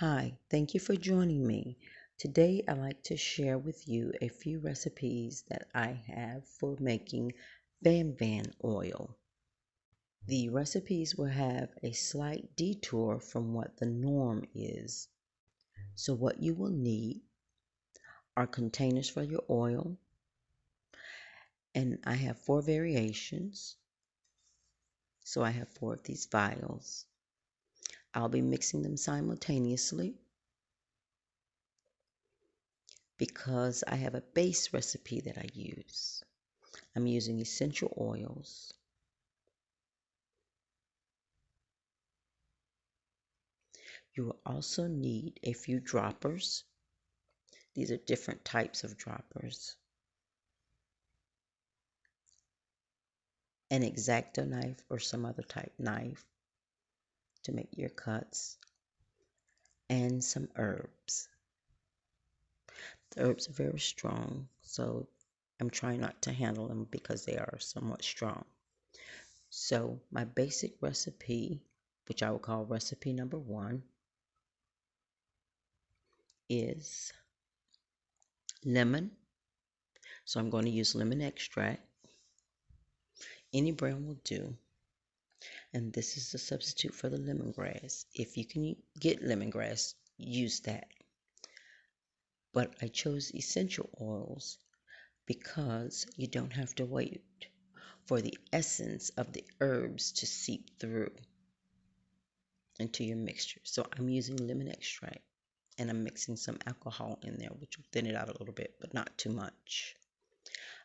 Hi, thank you for joining me. Today I'd like to share with you a few recipes that I have for making Van oil. The recipes will have a slight detour from what the norm is. So what you will need are containers for your oil, and I have 4 variations. So I have 4 of these vials. I'll be mixing them simultaneously because I have a base recipe that I use. I'm using essential oils. You will also need a few droppers. These are different types of droppers. An X-Acto knife or some other type knife to make your cuts. And some herbs. The herbs are very strong, so I'm trying not to handle them because they are somewhat strong. So my basic recipe, which I will call recipe number 1, is lemon. So I'm going to use lemon extract. Any brand will do. And this is a substitute for the lemongrass. If you can get lemongrass, use that. But I chose essential oils because you don't have to wait for the essence of the herbs to seep through into your mixture. So I'm using lemon extract and I'm mixing some alcohol in there, which will thin it out a little bit, but not too much.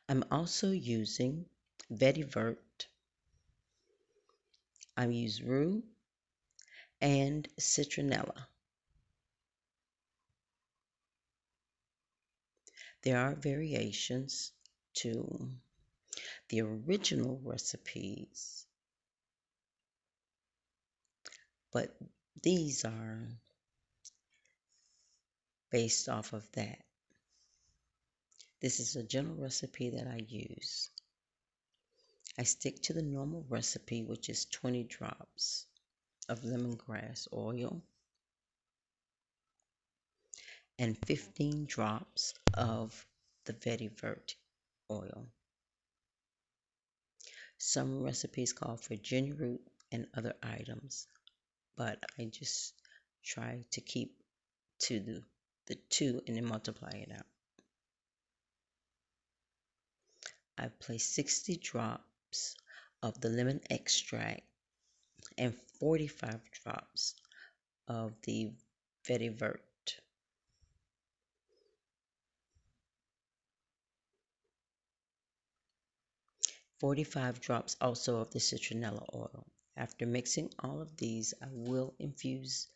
I'm also using Vetiver. I use rue and citronella. There are variations to the original recipes, but these are based off of that. This is a general recipe that I use. I stick to the normal recipe, which is 20 drops of lemongrass oil and 15 drops of the vetiver oil. Some recipes call for ginger root and other items, but I just try to keep to the 2 and then multiply it out. I've placed 60 drops of the lemon extract and 45 drops of the vetiver. 45 drops also of the citronella oil. After mixing all of these, I will infuse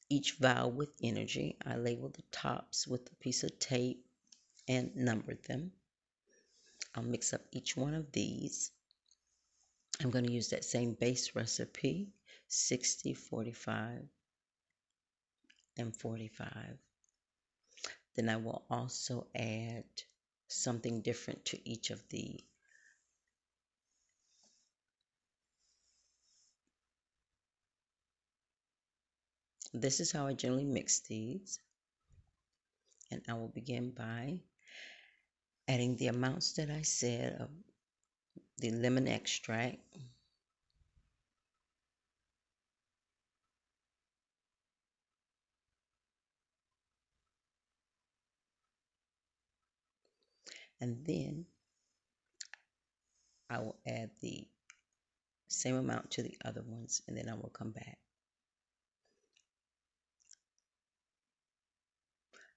each vial with energy. I label the tops with a piece of tape and number them. I'll mix up each one of these. I'm going to use that same base recipe, 60, 45, and 45. Then I will also add something different to each of the This is how I generally mix these. And I will begin by adding the amounts that I said of the lemon extract. And then I will add the same amount to the other ones, and then I will come back.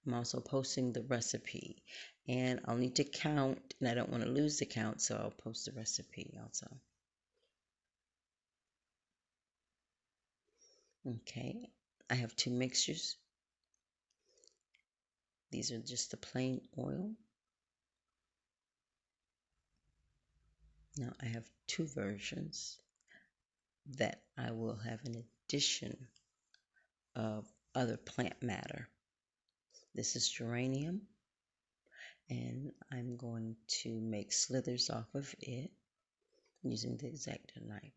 I'm also posting the recipe, and I'll need to count, and I don't want to lose the count, so I'll post the recipe also. Okay, I have 2 mixtures. These are just the plain oil. Now I have 2 versions that I will have an addition of other plant matter. This is geranium, and I'm going to make slithers off of it using the X-Acto knife.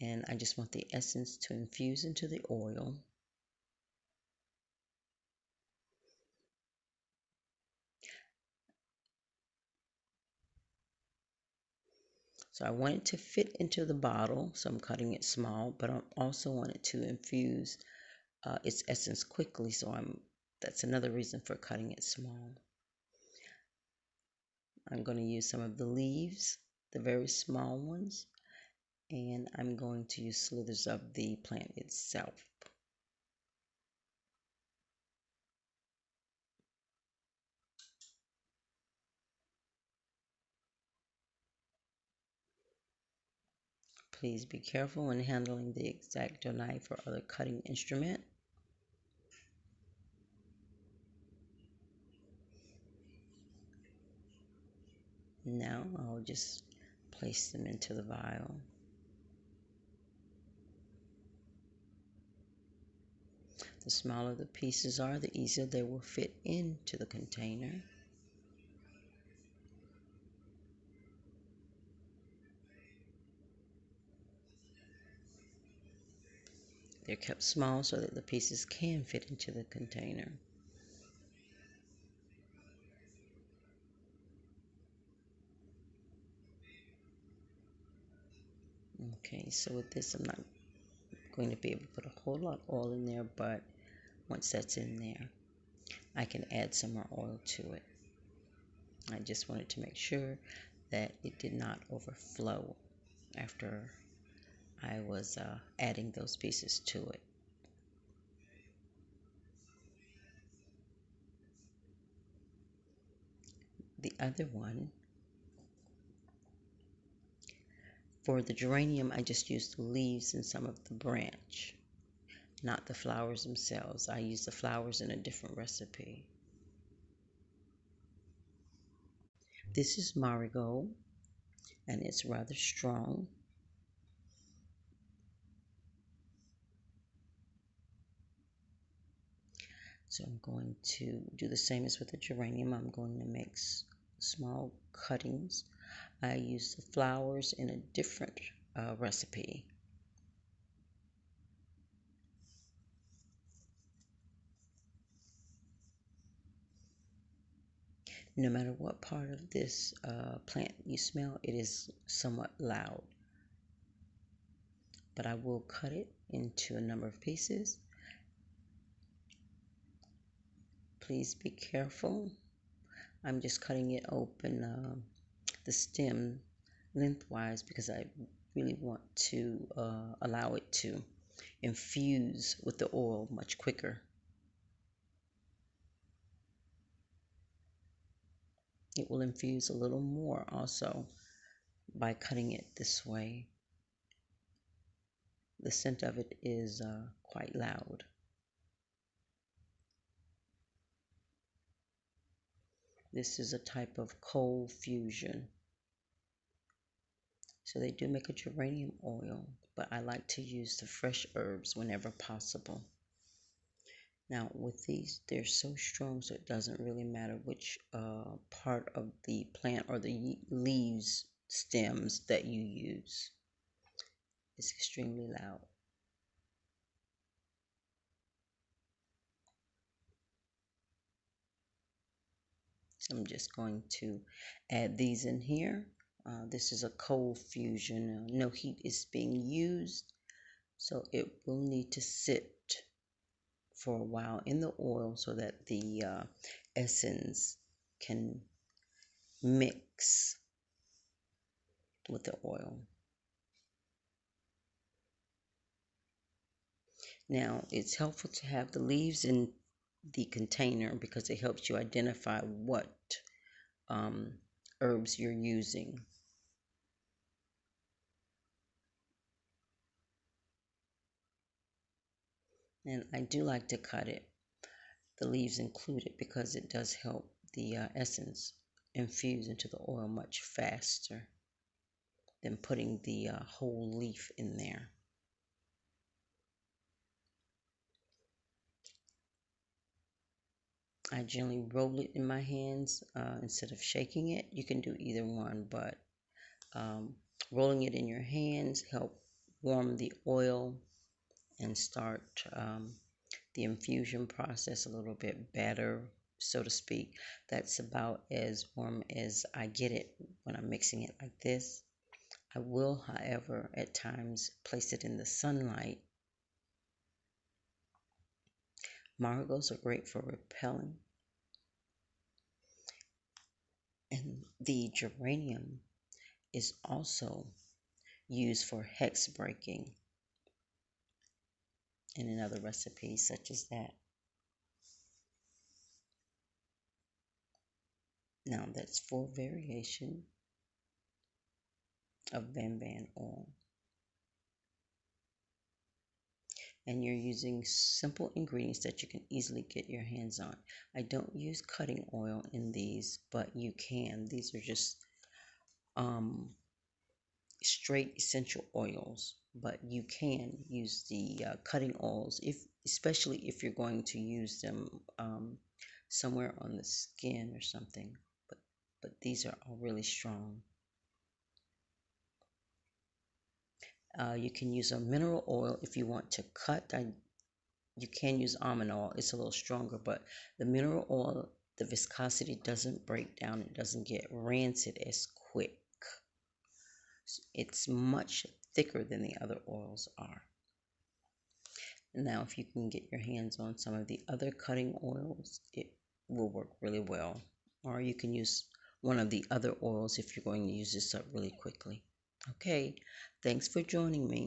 And I just want the essence to infuse into the oil. So I want it to fit into the bottle, so I'm cutting it small, but I also want it to infuse its essence quickly, so that's another reason for cutting it small. I'm going to use some of the leaves, the very small ones, and I'm going to use slithers of the plant itself. Please be careful when handling the X-Acto knife or other cutting instrument. Now I'll just place them into the vial. The smaller the pieces are, the easier they will fit into the container. They're kept small so that the pieces can fit into the container. Okay, so with this, I'm not going to be able to put a whole lot of oil in there, but once that's in there, I can add some more oil to it. I just wanted to make sure that it did not overflow after I was adding those pieces to it. The other one, for the geranium, I just used the leaves and some of the branch, not the flowers themselves. I use the flowers in a different recipe. This is marigold, and it's rather strong. So I'm going to do the same as with the geranium. I'm going to make small cuttings. I use the flowers in a different recipe. No matter what part of this plant you smell, it is somewhat loud. But I will cut it into a number of pieces. Please be careful. I'm just cutting it open, the stem lengthwise, because I really want to allow it to infuse with the oil much quicker. It will infuse a little more also by cutting it this way. The scent of it is quite loud. This is a type of cold fusion. So they do make a geranium oil, but I like to use the fresh herbs whenever possible. Now with these, they're so strong, so it doesn't really matter which part of the plant or the leaves, stems that you use. It's extremely loud. So I'm just going to add these in here. This is a cold fusion. No heat is being used, so it will need to sit for a while in the oil so that the essence can mix with the oil. Now, it's helpful to have the leaves in the container because it helps you identify what herbs you're using. And I do like to cut it, the leaves included, because it does help the essence infuse into the oil much faster than putting the whole leaf in there. I generally roll it in my hands instead of shaking it. You can do either one, but rolling it in your hands help warm the oil and start the infusion process a little bit better, so to speak. That's about as warm as I get it when I'm mixing it like this. I will, however, at times place it in the sunlight. Marigolds are great for repelling, and the geranium is also used for hex breaking and in other recipes such as that. Now that's for variation of Banban oil. And you're using simple ingredients that you can easily get your hands on. I don't use cutting oil in these, but you can. These are just straight essential oils, but you can use the cutting oils, especially if you're going to use them somewhere on the skin or something. But these are all really strong. You can use a mineral oil if you want to cut. You can use almond oil. It's a little stronger, but the mineral oil, the viscosity doesn't break down. It doesn't get rancid as quick. It's much thicker than the other oils are. Now, if you can get your hands on some of the other cutting oils, it will work really well. Or you can use one of the other oils if you're going to use this up really quickly. Okay, thanks for joining me.